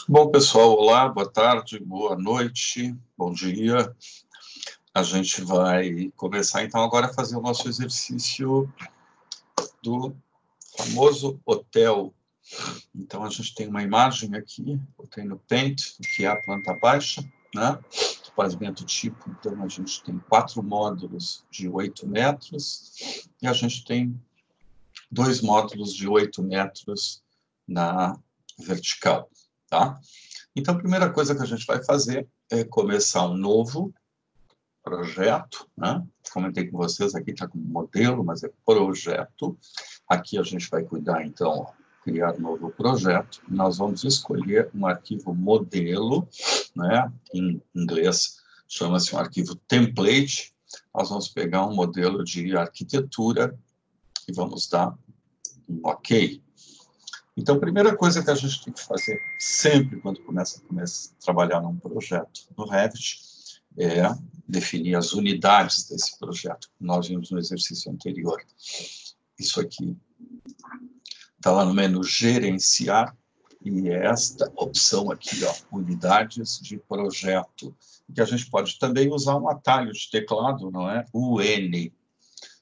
Bom, pessoal, olá, boa tarde, boa noite, bom dia. A gente vai começar, então, agora a fazer o nosso exercício do famoso hotel. Então, a gente tem uma imagem aqui, botei no Paint, que é a planta baixa, né? Pavimento tipo, então, a gente tem 4 módulos de 8 metros e a gente tem 2 módulos de 8 metros na vertical, tá? Então, a primeira coisa que a gente vai fazer é começar um novo projeto, né? Comentei com vocês, aqui está como modelo, mas é projeto. Aqui a gente vai cuidar, então, criar um novo projeto. Nós vamos escolher um arquivo modelo, né? Em inglês chama-se um arquivo template. Nós vamos pegar um modelo de arquitetura e vamos dar um OK. Então, a primeira coisa que a gente tem que fazer sempre quando começa a trabalhar num projeto no Revit é definir as unidades desse projeto. Nós vimos no exercício anterior. Isso aqui está lá no menu Gerenciar, e é esta opção aqui, ó, Unidades de Projeto, que a gente pode também usar um atalho de teclado, não é? UN.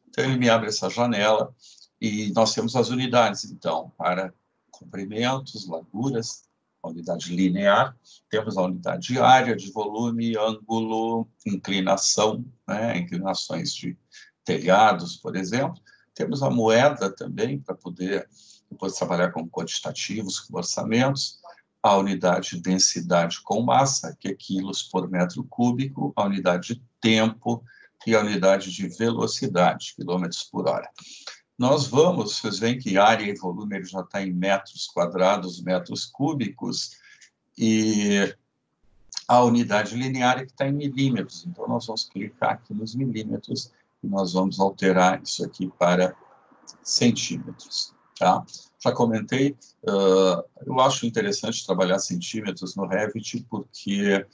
Então, ele me abre essa janela, e nós temos as unidades, então, para comprimentos, larguras, a unidade linear, temos a unidade de área, de volume, ângulo, inclinação, né, inclinações de telhados, por exemplo. Temos a moeda também, para poder depois trabalhar com quantitativos, com orçamentos, a unidade de densidade com massa, que é quilos por metro cúbico, a unidade de tempo e a unidade de velocidade, quilômetros por hora. Nós vamos, vocês veem que área e volume ele já está em metros quadrados, metros cúbicos, e a unidade linear é que está em milímetros. Então, nós vamos clicar aqui nos milímetros e nós vamos alterar isso aqui para centímetros. Tá? Já comentei, eu acho interessante trabalhar centímetros no Revit, porque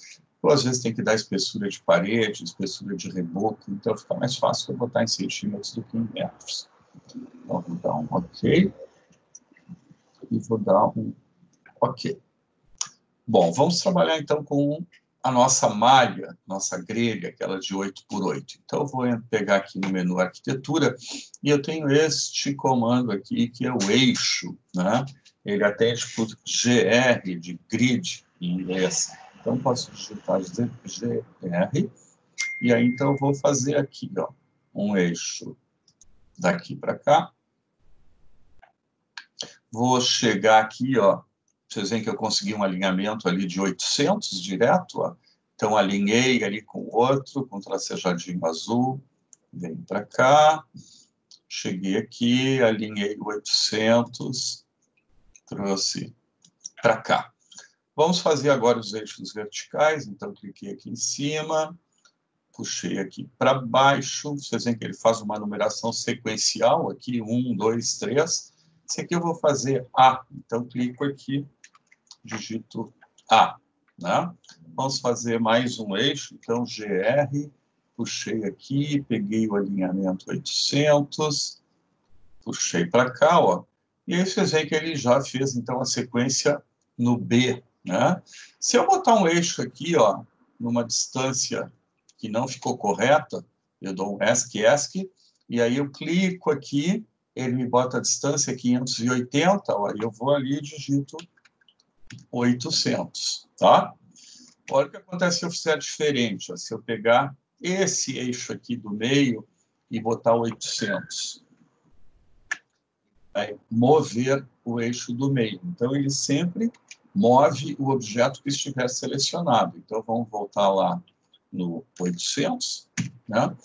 às vezes tem que dar espessura de parede, espessura de reboco, então fica mais fácil eu botar em centímetros do que em metros. Então, vou dar um OK e vou dar um OK. Bom, vamos trabalhar, então, com a nossa malha, nossa grelha, aquela de 8 por 8. Então, eu vou pegar aqui no menu Arquitetura, e eu tenho este comando aqui, que é o eixo, né? Ele atende por GR, de grid, em inglês. Então, posso digitar GR, e aí, então, eu vou fazer aqui, ó, um eixo daqui para cá. Vou chegar aqui, ó, vocês veem que eu consegui um alinhamento ali de 800 direto, ó. Então, alinhei ali com o outro, com o tracejadinho azul, venho para cá, cheguei aqui, alinhei 800, trouxe para cá. Vamos fazer agora os eixos verticais, então, cliquei aqui em cima, puxei aqui para baixo, vocês veem que ele faz uma numeração sequencial aqui, 1, 2, 3, esse aqui eu vou fazer A, então clico aqui, digito A, né? Vamos fazer mais um eixo, então GR, puxei aqui, peguei o alinhamento 800, puxei para cá, ó, e aí vocês veem que ele já fez, então, a sequência no B, né? Se eu botar um eixo aqui, ó, numa distância que não ficou correta, eu dou um ESC, e aí eu clico aqui, ele me bota a distância 580, ó, e eu vou ali e digito 800, tá? Olha o que acontece se eu fizer diferente, ó, se eu pegar esse eixo aqui do meio e botar 800. Vai mover o eixo do meio. Então, ele sempre move o objeto que estiver selecionado. Então, vamos voltar lá no 800, né?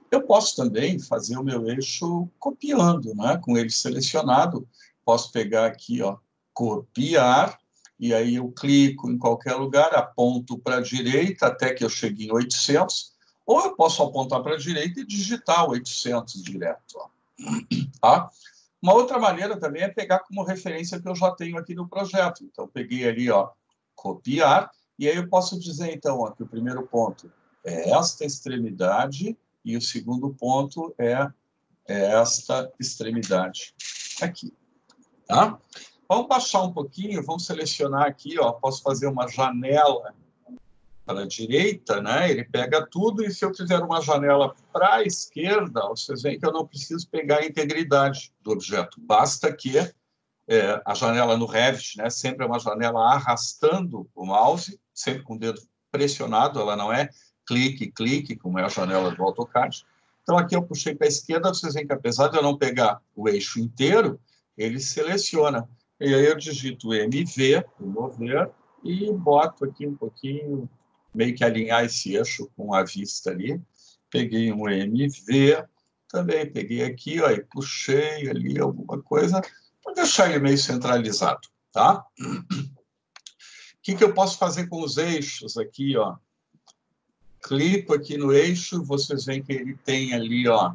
Eu posso também fazer o meu eixo copiando, né? Com ele selecionado. Posso pegar aqui, ó, copiar, e aí eu clico em qualquer lugar, aponto para a direita até que eu chegue em 800, ou eu posso apontar para a direita e digitar 800 direto, ó. Tá? Uma outra maneira também é pegar como referência que eu já tenho aqui no projeto. Então, peguei ali, ó, copiar, e aí eu posso dizer, então, ó, que o primeiro ponto é esta extremidade e o segundo ponto é esta extremidade aqui. Tá? Vamos baixar um pouquinho, vamos selecionar aqui, ó, posso fazer uma janela para a direita, né? Ele pega tudo, e se eu fizer uma janela para a esquerda, vocês veem que eu não preciso pegar a integridade do objeto. Basta que a janela no Revit, né, sempre é uma janela arrastando o mouse, sempre com o dedo pressionado, ela não é clique, clique, como é a janela do AutoCAD. Então, aqui eu puxei para a esquerda, vocês veem que, apesar de eu não pegar o eixo inteiro, ele seleciona. E aí eu digito MV, mover, e boto aqui um pouquinho, meio que alinhar esse eixo com a vista ali. Peguei um MV, também peguei aqui, ó, e puxei ali alguma coisa, para deixar ele meio centralizado, tá? O que eu posso fazer com os eixos aqui, ó? Clico aqui no eixo, vocês veem que ele tem ali, ó,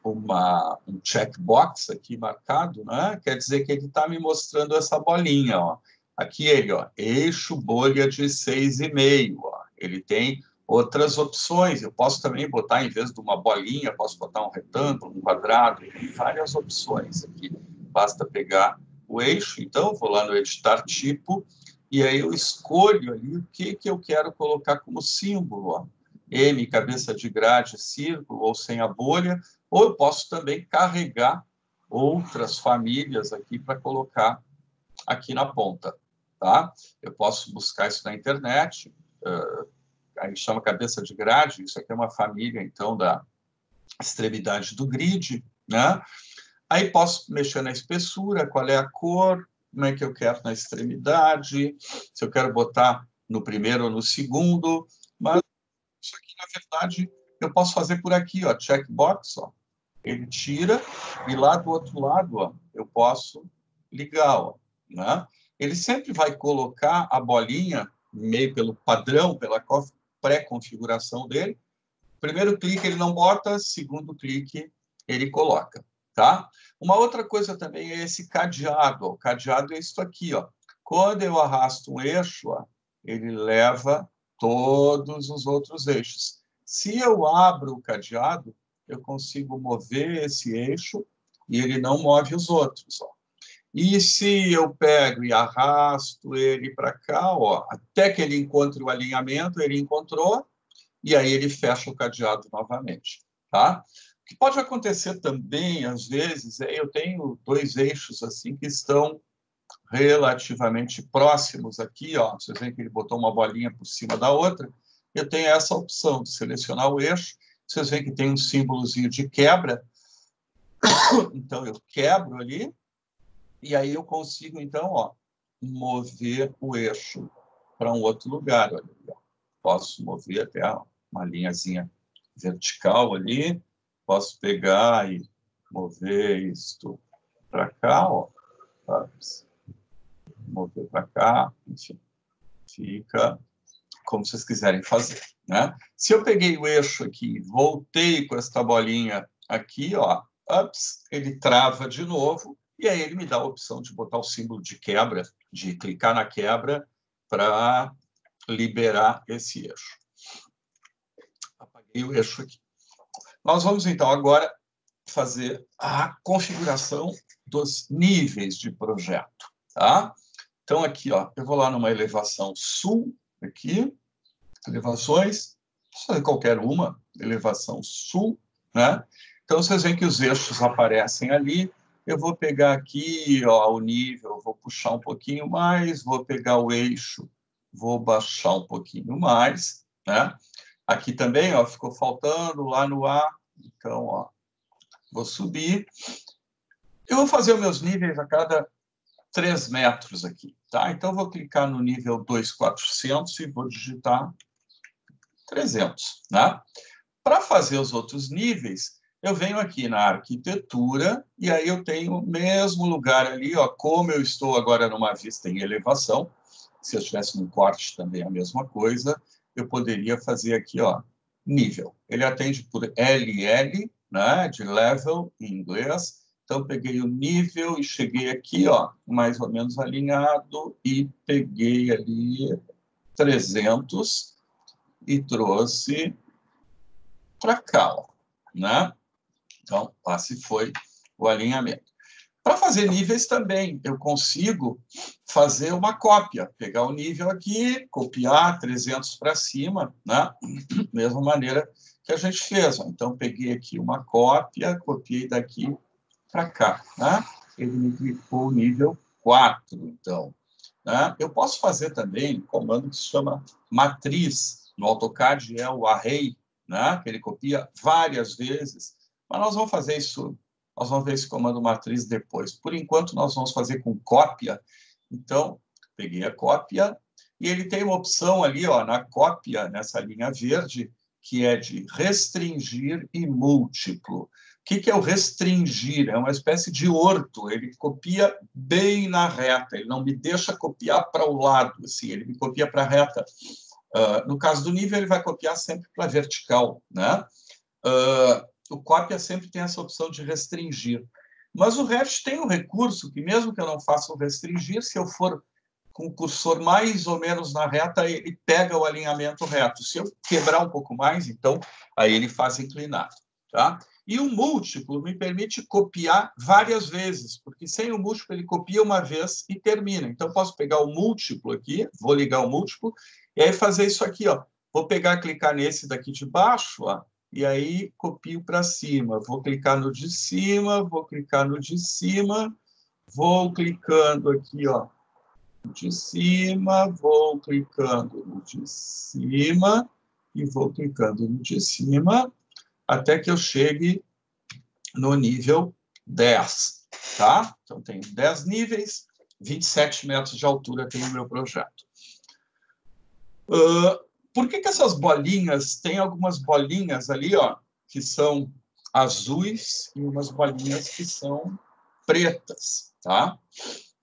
um checkbox aqui marcado, né? Quer dizer que ele está me mostrando essa bolinha, ó. Aqui ele, ó, eixo bolha de 6,5, ó. Ele tem outras opções. Eu posso também botar, em vez de uma bolinha, posso botar um retângulo, um quadrado, tem várias opções aqui. Basta pegar o eixo, então, vou lá no editar tipo, e aí eu escolho ali o que eu quero colocar como símbolo, ó. M, cabeça de grade, círculo, ou sem a bolha, ou eu posso também carregar outras famílias aqui para colocar aqui na ponta, tá? Eu posso buscar isso na internet, a gente chama cabeça de grade, isso aqui é uma família, então, da extremidade do grid, né? Aí posso mexer na espessura, qual é a cor, como é que eu quero na extremidade, se eu quero botar no primeiro ou no segundo, mas isso aqui, na verdade, eu posso fazer por aqui, ó, checkbox, ó. Ele tira, e lá do outro lado, ó, eu posso ligar, ó, né? Ele sempre vai colocar a bolinha, meio pelo padrão, pela pré-configuração dele. Primeiro clique ele não bota, segundo clique ele coloca, tá? Uma outra coisa também é esse cadeado, ó. O cadeado é isso aqui, ó. Quando eu arrasto um eixo, ó, ele leva todos os outros eixos. Se eu abro o cadeado, eu consigo mover esse eixo e ele não move os outros, ó. E se eu pego e arrasto ele para cá, ó, até que ele encontre o alinhamento, ele encontrou, e aí ele fecha o cadeado novamente, tá? O que pode acontecer também, às vezes, eu tenho dois eixos assim que estão relativamente próximos aqui, ó. Vocês veem que ele botou uma bolinha por cima da outra. Eu tenho essa opção de selecionar o eixo. Vocês veem que tem um símbolozinho de quebra. Então, eu quebro ali, e aí eu consigo, então, ó, mover o eixo para um outro lugar. Olha, posso mover até uma linhazinha vertical ali, posso pegar e mover isto para cá, ó, mover para cá, enfim, fica como vocês quiserem fazer, né? Se eu peguei o eixo aqui, voltei com esta bolinha aqui, ó, ups, ele trava de novo, e aí ele me dá a opção de botar o símbolo de quebra, de clicar na quebra para liberar esse eixo. Apaguei o eixo aqui. Nós vamos, então, agora fazer a configuração dos níveis de projeto, tá? Então, aqui, ó, eu vou lá numa elevação sul, aqui, elevações, qualquer uma, elevação sul, né? Então, vocês veem que os eixos aparecem ali. Eu vou pegar aqui, ó, o nível, vou puxar um pouquinho mais, vou pegar o eixo, vou baixar um pouquinho mais, né? Aqui também, ó, ficou faltando lá no A, então, ó, vou subir. Eu vou fazer os meus níveis a cada 3 metros aqui, tá? Então, vou clicar no nível 2400 e vou digitar 300, né? Para fazer os outros níveis, eu venho aqui na arquitetura e aí eu tenho o mesmo lugar ali, ó, como eu estou agora numa vista em elevação, se eu estivesse num corte também a mesma coisa, eu poderia fazer aqui, ó, nível. Ele atende por LL, né, de level em inglês. Então, peguei o nível e cheguei aqui, ó, mais ou menos alinhado, e peguei ali 300 e trouxe para cá, ó, né? Então, assim foi o alinhamento. Para fazer níveis também, eu consigo fazer uma cópia, pegar o nível aqui, copiar 300 para cima, né? Mesma maneira que a gente fez. Então, peguei aqui uma cópia, copiei daqui para cá, né? Ele me clicou o nível 4, então. Né? Eu posso fazer também um comando que se chama matriz. No AutoCAD é o array, né? Que ele copia várias vezes. Mas nós vamos fazer isso, nós vamos ver esse comando matriz depois. Por enquanto, nós vamos fazer com cópia. Então, peguei a cópia e ele tem uma opção ali, ó, na cópia, nessa linha verde, que é de restringir e múltiplo. O que é o restringir? É uma espécie de orto, ele copia bem na reta, ele não me deixa copiar para o lado, assim, ele me copia para a reta. No caso do nível, ele vai copiar sempre para a vertical, né? O cópia sempre tem essa opção de restringir. Mas o Revit tem um recurso que, mesmo que eu não faça o restringir, se eu for com o cursor mais ou menos na reta, ele pega o alinhamento reto. Se eu quebrar um pouco mais, então, aí ele faz inclinado. Tá? E o múltiplo me permite copiar várias vezes, porque sem o múltiplo ele copia uma vez e termina. Então, posso pegar o múltiplo aqui, vou ligar o múltiplo, e aí fazer isso aqui. Ó. Vou pegar, clicar nesse daqui de baixo, ó, e aí copio para cima. Vou clicar no de cima, vou clicar no de cima, vou clicando aqui, ó, de cima, vou clicando no de cima e vou clicando no de cima até que eu chegue no nível 10, tá? Então, tenho 10 níveis, 27 metros de altura tem o meu projeto. Por que essas bolinhas, tem algumas bolinhas ali, ó, que são azuis e umas bolinhas que são pretas, tá?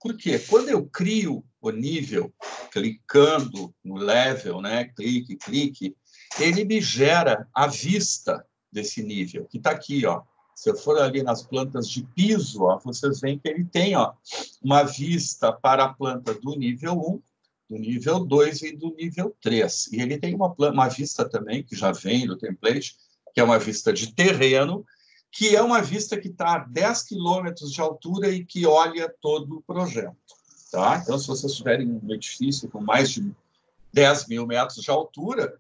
Porque quando eu crio o nível, clicando no level, né? Clique, clique, ele me gera a vista desse nível, que está aqui, ó. Se eu for ali nas plantas de piso, ó, vocês veem que ele tem, ó, uma vista para a planta do nível 1, do nível 2 e do nível 3. E ele tem uma vista também, que já vem do template, que é uma vista de terreno, que é uma vista que está a 10 quilômetros de altura e que olha todo o projeto. Tá? Então, se vocês tiverem um edifício com mais de 10 mil metros de altura,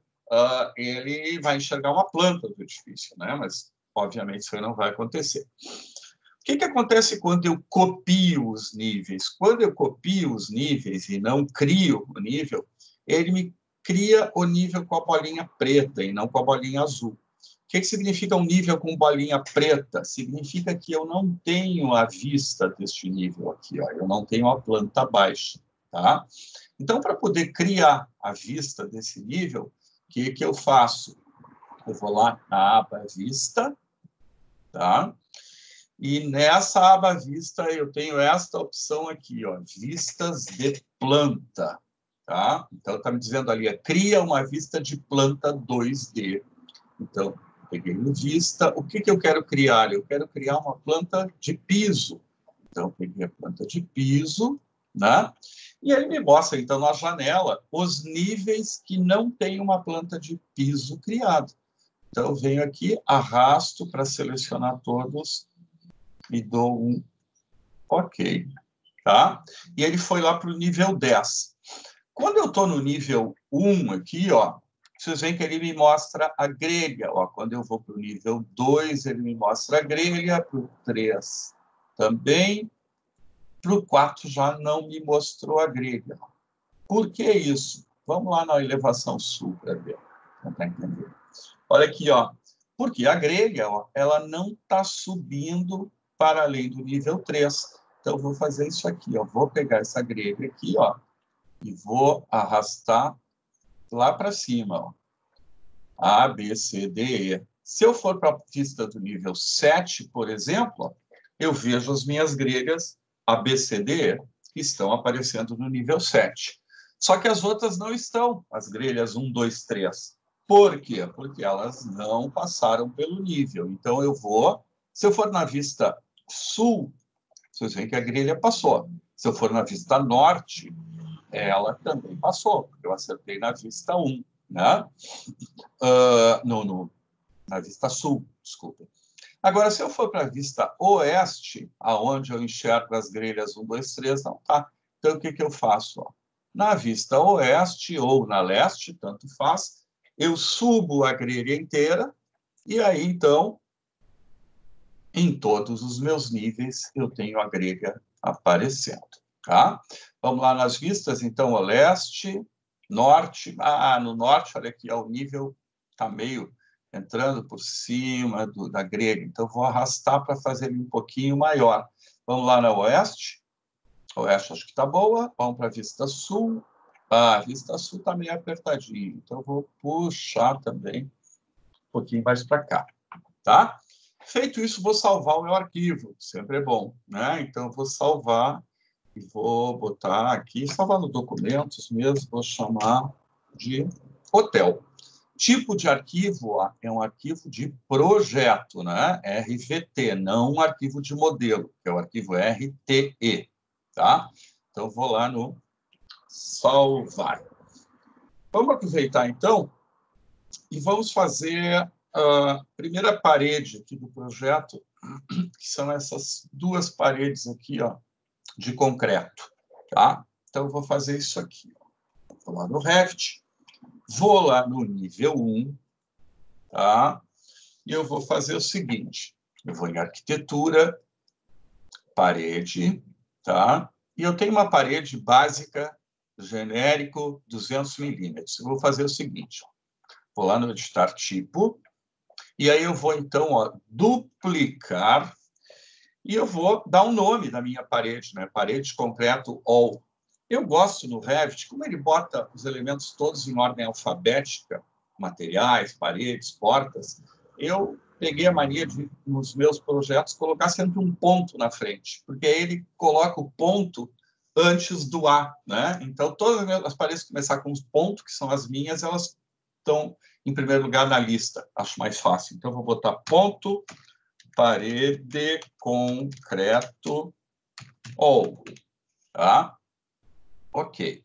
ele vai enxergar uma planta do edifício, né? Mas, obviamente, isso não vai acontecer. O que acontece quando eu copio os níveis? Quando eu copio os níveis e não crio o nível, ele me cria o nível com a bolinha preta e não com a bolinha azul. O que significa um nível com bolinha preta? Significa que eu não tenho a vista deste nível aqui, ó. Eu não tenho a planta baixa. Tá? Então, para poder criar a vista desse nível, o que eu faço? Eu vou lá na aba Vista, tá? E nessa aba Vista eu tenho esta opção aqui, ó, Vistas de Planta. Tá? Então, está me dizendo ali, cria uma vista de planta 2D. Então, peguei no Vista. O que eu quero criar? Eu quero criar uma planta de piso. Então, peguei a planta de piso, né? E ele me mostra, então, na janela, os níveis que não tem uma planta de piso criada. Então, eu venho aqui, arrasto para selecionar todos e dou um OK. Tá? E ele foi lá para o nível 10. Quando eu estou no nível 1 aqui, ó, vocês veem que ele me mostra a grelha. Ó, quando eu vou para o nível 2, ele me mostra a grelha, para o 3 também. Para o 4 já não me mostrou a grelha. Por que isso? Vamos lá na elevação sul para ver. Tentar entender. Olha aqui, ó. Porque a grelha, ó, ela não está subindo para além do nível 3. Então, eu vou fazer isso aqui, ó. Vou pegar essa grelha aqui, ó, e vou arrastar lá para cima, ó. A, B, C, D, E. Se eu for para a vista do nível 7, por exemplo, ó, eu vejo as minhas grelhas A, B, C, D, E, que estão aparecendo no nível 7. Só que as outras não estão, as grelhas 1, 2, 3. Por quê? Porque elas não passaram pelo nível. Então, eu vou... Se eu for na vista sul, vocês veem que a grelha passou. Se eu for na vista norte, ela também passou, porque eu acertei na vista 1, né? Na vista sul, desculpa. Agora, se eu for para a vista oeste, aonde eu enxergo as grelhas 1, 2, 3, não tá. Então, o que eu faço? Ó? Na vista oeste ou na leste, tanto faz, eu subo a grelha inteira e aí, então, em todos os meus níveis, eu tenho a grelha aparecendo. Tá? Vamos lá nas vistas, então, o leste, norte. No norte, olha aqui, o nível está meio entrando por cima da grelha. Então, vou arrastar para fazer ele um pouquinho maior. Vamos lá na oeste. Oeste acho que está boa. Vamos para a vista sul. A vista sul está meio apertadinho. Então, vou puxar também um pouquinho mais para cá. Tá? Feito isso, vou salvar o meu arquivo. Sempre é bom, né? Então, vou salvar e vou botar aqui, salvar no documentos mesmo, vou chamar de hotel. Tipo de arquivo é um arquivo de projeto, né? RVT, não um arquivo de modelo, que é o arquivo RTE, tá? Então, vou lá no salvar. Vamos aproveitar, então, e vamos fazer a primeira parede aqui do projeto, que são essas duas paredes aqui, ó, de concreto, tá? Então, eu vou fazer isso aqui. Vou lá no Revit, vou lá no nível 1, tá? E eu vou fazer o seguinte, eu vou em arquitetura, parede, tá? E eu tenho uma parede básica, genérico, 200 milímetros. Eu vou fazer o seguinte, ó. Vou lá no editar tipo, e aí eu vou, então, ó, duplicar, e eu vou dar um nome da minha parede, né? Parede de concreto all. Eu gosto no Revit, como ele bota os elementos todos em ordem alfabética, materiais, paredes, portas, eu peguei a mania de, nos meus projetos, colocar sempre um ponto na frente, porque aí ele coloca o ponto antes do A, né? Então, todas as paredes que começar com os pontos, que são as minhas, elas estão em primeiro lugar na lista. Acho mais fácil. Então, vou botar ponto, parede, concreto, all. Tá? Ok.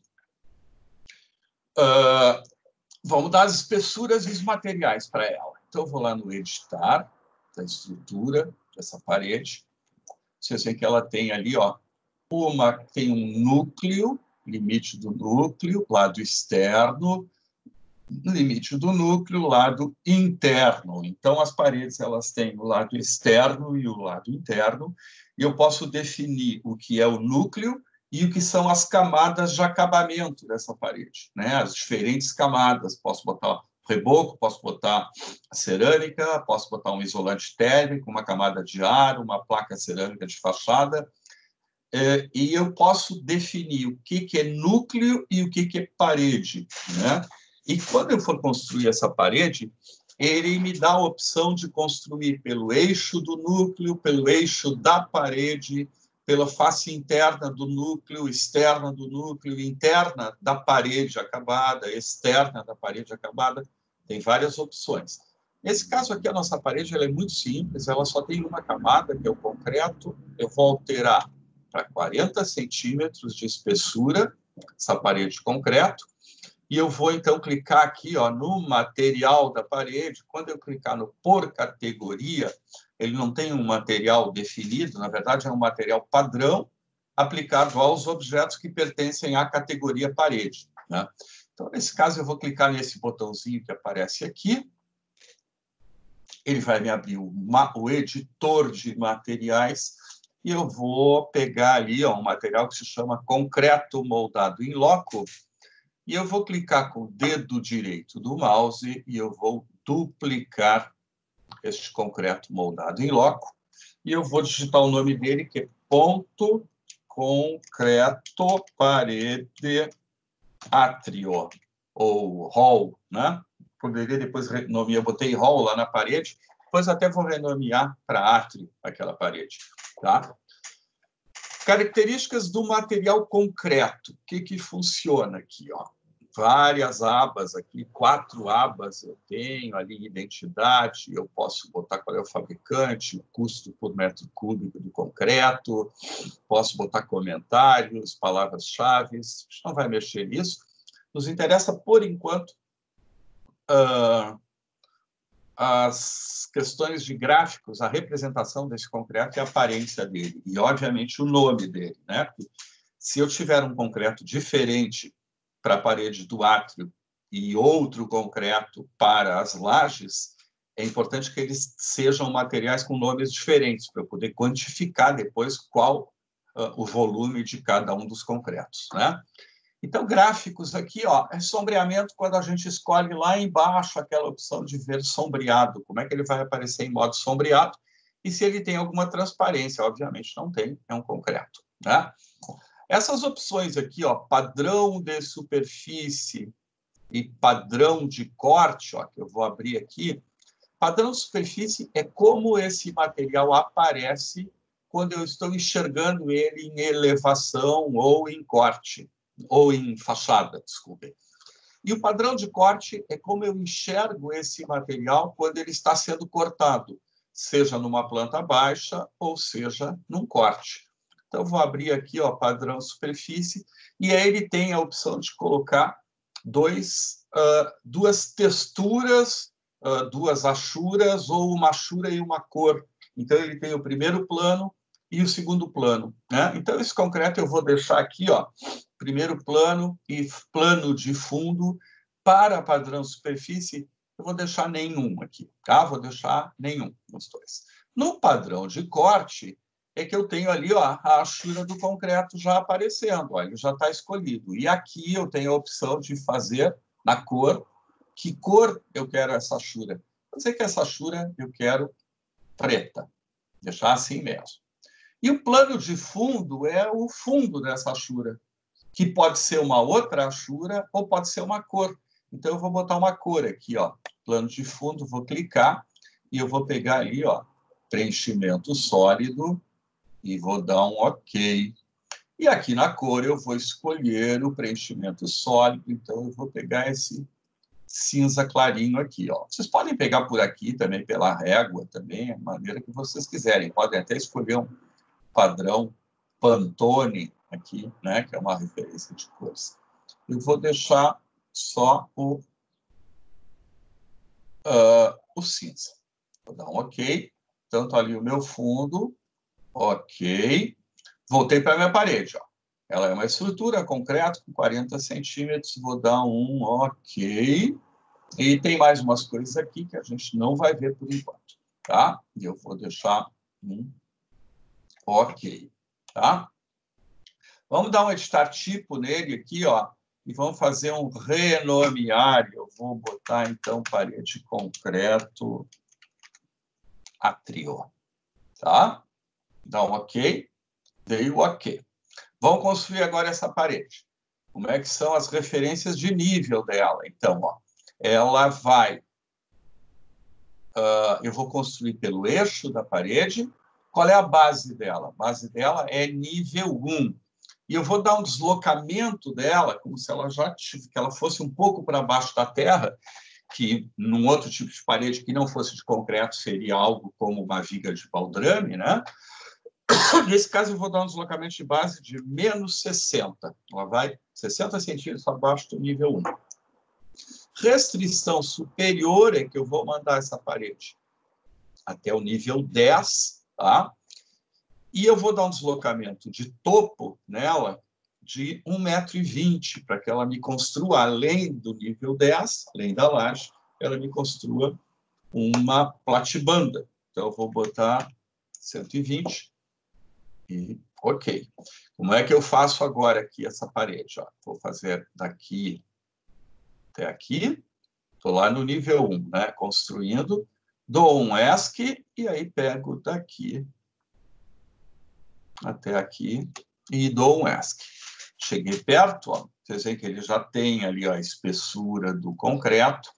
Vamos dar as espessuras e os materiais para ela. Então, eu vou lá no editar da estrutura dessa parede. Você vê que ela tem ali, ó, tem um núcleo, limite do núcleo, lado externo, limite do núcleo, lado interno. Então, as paredes elas têm o lado externo e o lado interno, e eu posso definir o que é o núcleo e o que são as camadas de acabamento dessa parede, né? As diferentes camadas. Posso botar reboco, posso botar cerâmica, posso botar um isolante térmico, uma camada de ar, uma placa cerâmica de fachada, e eu posso definir o que é núcleo e o que é parede, né? E quando eu for construir essa parede, ele me dá a opção de construir pelo eixo do núcleo, pelo eixo da parede, pela face interna do núcleo, externa do núcleo, interna da parede acabada, externa da parede acabada. Tem várias opções. Nesse caso aqui, a nossa parede ela é muito simples, ela só tem uma camada, que é o concreto. Eu vou alterar para 40 centímetros de espessura, essa parede de concreto. E eu vou, então, clicar aqui ó, no material da parede. Quando eu clicar no por categoria, ele não tem um material definido, na verdade, é um material padrão aplicado aos objetos que pertencem à categoria parede, né? Então, nesse caso, eu vou clicar nesse botãozinho que aparece aqui. Ele vai me abrir o editor de materiais e eu vou pegar ali ó, um material que se chama concreto moldado in loco. E eu vou clicar com o dedo direito do mouse e eu vou duplicar este concreto moldado em loco. E eu vou digitar o nome dele, que é ponto concreto parede átrio, ou hall, né? Poderia depois renomear, eu botei hall lá na parede, depois até vou renomear para átrio aquela parede, tá? Características do material concreto. O que funciona aqui, ó? Várias abas aqui, 4 abas eu tenho ali, identidade, eu posso botar qual é o fabricante, o custo por metro cúbico do concreto, posso botar comentários, palavras-chave, a gente não vai mexer nisso. Nos interessa, por enquanto, as questões de gráficos, a representação desse concreto e a aparência dele, e, obviamente, o nome dele, né? Se eu tiver um concreto diferente para a parede do átrio e outro concreto para as lajes, é importante que eles sejam materiais com nomes diferentes, para eu poder quantificar depois qual o volume de cada um dos concretos, né? Então, gráficos aqui, ó, é sombreamento quando a gente escolhe lá embaixo aquela opção de ver sombreado. Como é que ele vai aparecer em modo sombreado? E se ele tem alguma transparência? Obviamente não tem, é um concreto, né? Essas opções aqui, ó, padrão de superfície e padrão de corte, ó, que eu vou abrir aqui. Padrão de superfície é como esse material aparece quando eu estou enxergando ele em elevação ou em corte, ou em fachada, desculpe. E o padrão de corte é como eu enxergo esse material quando ele está sendo cortado, seja numa planta baixa ou seja num corte. Então, vou abrir aqui, ó, padrão superfície, e aí ele tem a opção de colocar duas texturas, duas achuras, ou uma achura e uma cor. Então, ele tem o primeiro plano e o segundo plano, né? Então, esse concreto eu vou deixar aqui, ó, primeiro plano e plano de fundo. Para padrão superfície, eu vou deixar nenhum aqui, tá? Vou deixar nenhum nos dois. No padrão de corte, é que eu tenho ali, ó, a achura do concreto já aparecendo, ó, ele já está escolhido. E aqui eu tenho a opção de fazer na cor. Que cor eu quero essa achura? Vou dizer que essa achura eu quero preta. Deixar assim mesmo. E o plano de fundo é o fundo dessa achura, que pode ser uma outra achura ou pode ser uma cor. Então, eu vou botar uma cor aqui, ó, plano de fundo, vou clicar e eu vou pegar ali, ó, preenchimento sólido e vou dar um OK. E aqui na cor eu vou escolher o preenchimento sólido, então eu vou pegar esse cinza clarinho aqui, ó. Vocês podem pegar por aqui também, pela régua também, a maneira que vocês quiserem. Podem até escolher um padrão Pantone aqui, né, que é uma referência de cores. Eu vou deixar só o cinza. Vou dar um OK. Tanto ali o meu fundo. OK. Voltei para a minha parede, ó. Ela é uma estrutura concreto com 40 centímetros. Vou dar um OK. E tem mais umas coisas aqui que a gente não vai ver por enquanto, tá? E eu vou deixar um OK, tá? Vamos dar um editar tipo nele aqui, ó, e vamos fazer um renomear. Eu vou botar, então, parede concreto átrio, tá? Dá um OK. Dei o OK. Vamos construir agora essa parede. Como é que são as referências de nível dela? Então, ó, ela vai... eu vou construir pelo eixo da parede. Qual é a base dela? A base dela é nível 1. E eu vou dar um deslocamento dela, como se ela já que ela fosse um pouco para baixo da terra, que num outro tipo de parede que não fosse de concreto seria algo como uma viga de baldrame, né? Nesse caso, eu vou dar um deslocamento de base de menos 60. Ela vai 60 centímetros abaixo do nível 1. Restrição superior é que eu vou mandar essa parede até o nível 10, tá? E eu vou dar um deslocamento de topo nela de 1,20 m, para que ela me construa, além do nível 10, além da laje, ela me construa uma platibanda. Então, eu vou botar 120 e OK. Como é que eu faço agora aqui essa parede? Ó, vou fazer daqui até aqui. Estou lá no nível 1, né? Construindo. Dou um ESC e aí pego daqui até aqui e dou um ESC. Cheguei perto, ó, vocês veem que ele já tem ali ó, a espessura do concreto,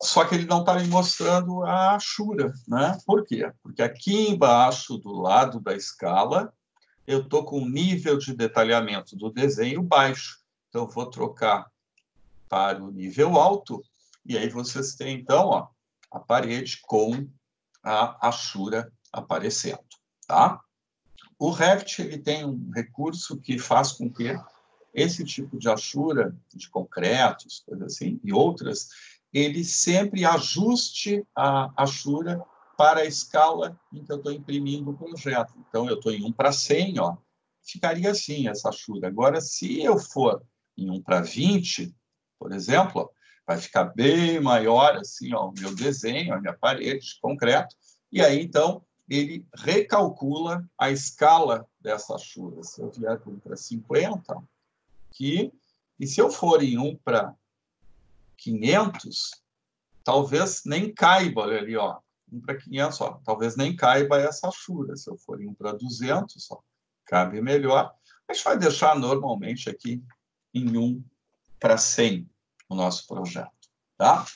só que ele não está me mostrando a achura, né? Por quê? Porque aqui embaixo, do lado da escala, eu estou com o nível de detalhamento do desenho baixo. Então, eu vou trocar para o nível alto, e aí vocês têm, então, ó, a parede com a achura aparecendo, tá? O Revit ele tem um recurso que faz com que esse tipo de achura de concretos, coisas assim, e outras, ele sempre ajuste a achura para a escala em que eu estou imprimindo o projeto. Então, eu estou em 1:100, ó, ficaria assim essa achura. Agora, se eu for em 1:20, por exemplo, ó, vai ficar bem maior assim, ó, o meu desenho, a minha parede de concreto, e aí, então, ele recalcula a escala dessa achura. Se eu vier para 1:50, aqui, e se eu for em 1:500, talvez nem caiba, olha ali, ó, 1:500, ó, talvez nem caiba essa achura. Se eu for em 1:200, ó, cabe melhor. A gente vai deixar normalmente aqui em 1:100 o nosso projeto, tá?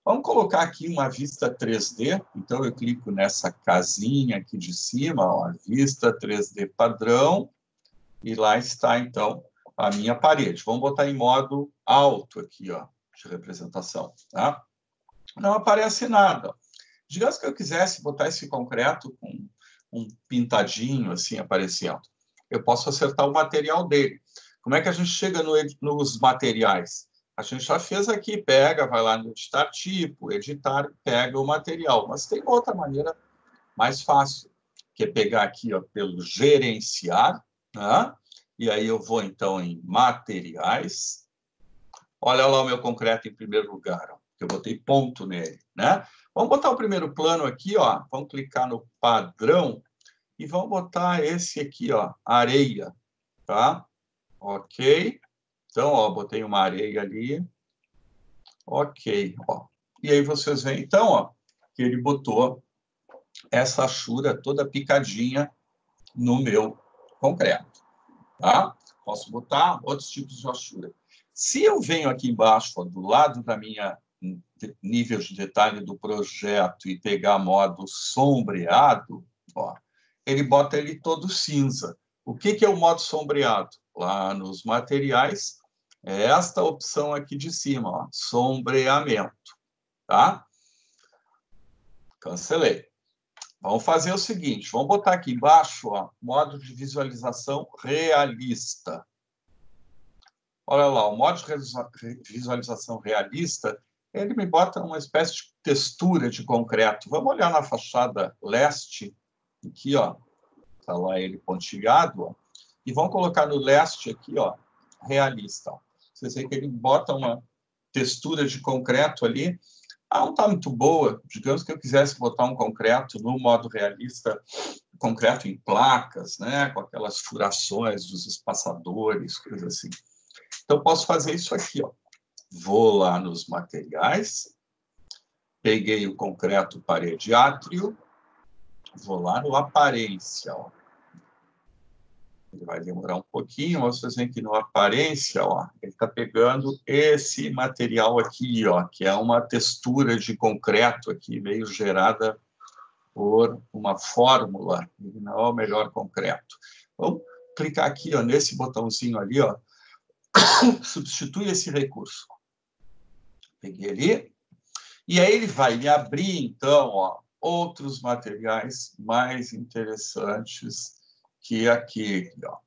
Vamos colocar aqui uma vista 3D. Então, eu clico nessa casinha aqui de cima, ó, vista 3D padrão, e lá está, então, a minha parede. Vamos botar em modo alto aqui, ó, de representação, tá? Não aparece nada. Digamos que eu quisesse botar esse concreto com um pintadinho assim aparecendo. Eu posso acertar o material dele. Como é que a gente chega nos materiais? A gente já fez aqui, pega, vai lá no editar tipo, editar, pega o material. Mas tem outra maneira mais fácil, que é pegar aqui, ó, pelo gerenciar, né? E aí eu vou, então, em materiais. Olha lá o meu concreto em primeiro lugar, ó. Eu botei ponto nele, né? Vamos botar o primeiro plano aqui, ó. Vamos clicar no padrão e vamos botar esse aqui, ó, areia, tá? Ok. Então, ó, botei uma areia ali. Ok, ó. E aí vocês veem, então, ó, que ele botou essa achura toda picadinha no meu concreto, tá? Posso botar outros tipos de achura. Se eu venho aqui embaixo, ó, do lado da minha nível de detalhe do projeto e pegar modo sombreado, ó, ele bota ele todo cinza. O que é o modo sombreado? Lá nos materiais, é esta opção aqui de cima, ó, sombreamento, tá? Cancelei. Vamos fazer o seguinte, vamos botar aqui embaixo, ó, modo de visualização realista. Olha lá, o modo de visualização realista, ele me bota uma espécie de textura de concreto. Vamos olhar na fachada leste, aqui, ó, está lá ele pontilhado, ó, e vamos colocar no leste aqui, ó, realista. Ó. Vocês veem que ele bota uma textura de concreto ali. Ah, não está muito boa. Digamos que eu quisesse botar um concreto no modo realista, concreto em placas, né, com aquelas furações dos espaçadores, coisas assim. Então, posso fazer isso aqui, ó. Vou lá nos materiais, peguei o concreto parede átrio, vou lá no aparência, ó. Ele vai demorar um pouquinho, mas vocês veem que no aparência, ó, ele está pegando esse material aqui, ó, que é uma textura de concreto aqui, meio gerada por uma fórmula, ele não é o melhor concreto. Vamos clicar aqui, ó, nesse botãozinho ali, ó, substitui esse recurso. Peguei ali, e aí ele vai me abrir, então, ó, outros materiais mais interessantes que aqui, ó.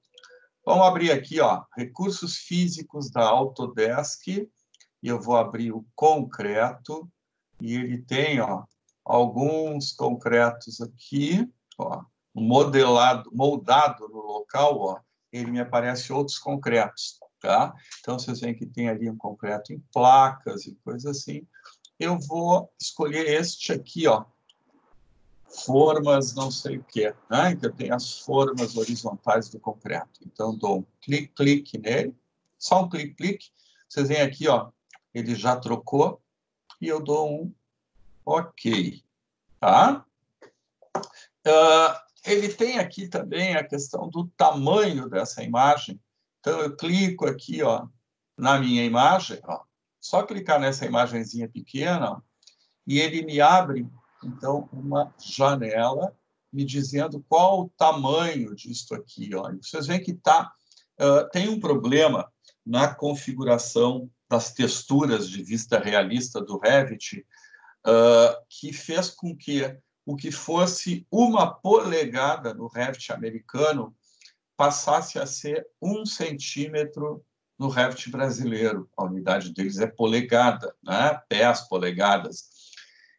Vamos abrir aqui, ó, recursos físicos da Autodesk, e eu vou abrir o concreto, e ele tem, ó, alguns concretos aqui, ó, moldado no local, ó, ele me aparece outros concretos, tá? Então, vocês veem que tem ali um concreto em placas e coisa assim. Eu vou escolher este aqui, ó, formas não sei o quê, né? Que eu tenho as formas horizontais do concreto. Então, dou um clique nele, só um clique. Vocês veem aqui, ó, ele já trocou, e eu dou um OK, tá? Ele tem aqui também a questão do tamanho dessa imagem. Então, eu clico aqui, ó, na minha imagem, ó, só clicar nessa imagenzinha pequena, ó, e ele me abre, então, uma janela me dizendo qual o tamanho disso aqui. Ó. Vocês veem que tem um problema na configuração das texturas de vista realista do Revit, que fez com que o que fosse 1 polegada no Revit americano passasse a ser 1 centímetro no Revit brasileiro. A unidade deles é polegada, né? Pés, polegadas.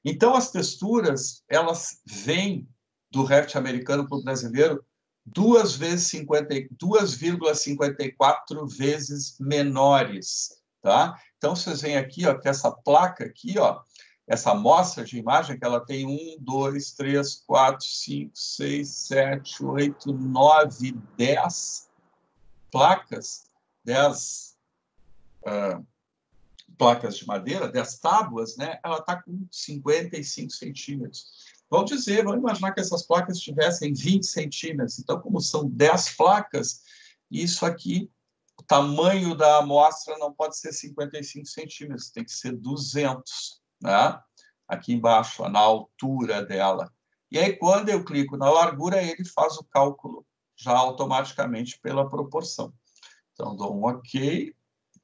Então, as texturas, elas vêm do Revit americano para o brasileiro 2,54 vezes menores, tá? Então, vocês veem aqui, ó, que essa placa aqui, ó, essa amostra de imagem, que ela tem 1, 2, 3, 4, 5, 6, 7, 8, 9, 10 placas, 10 placas de madeira, 10 tábuas, né? Ela está com 55 centímetros. Vamos imaginar que essas placas tivessem 20 centímetros. Então, como são 10 placas, isso aqui, o tamanho da amostra não pode ser 55 centímetros, tem que ser 200, né? Aqui embaixo, na altura dela. E aí, quando eu clico na largura, ele faz o cálculo já automaticamente pela proporção. Então, dou um OK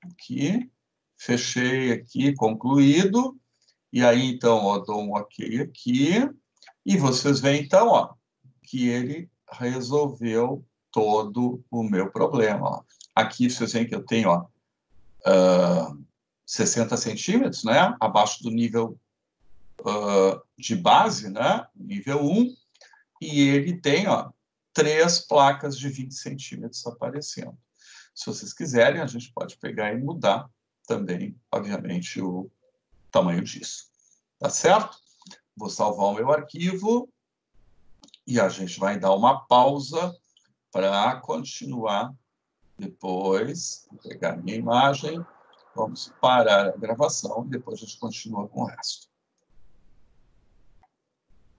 aqui, fechei aqui, concluído. E aí, então, ó, dou um OK aqui. E vocês veem, então, ó, que ele resolveu todo o meu problema. Ó. Aqui vocês veem que eu tenho ó, 60 centímetros, né? Abaixo do nível de base, né? Nível 1. E ele tem ó, 3 placas de 20 centímetros aparecendo. Se vocês quiserem, a gente pode pegar e mudar também, obviamente, o tamanho disso. Tá certo? Vou salvar o meu arquivo e a gente vai dar uma pausa para continuar depois. Vou pegar a minha imagem, vamos parar a gravação e depois a gente continua com o resto.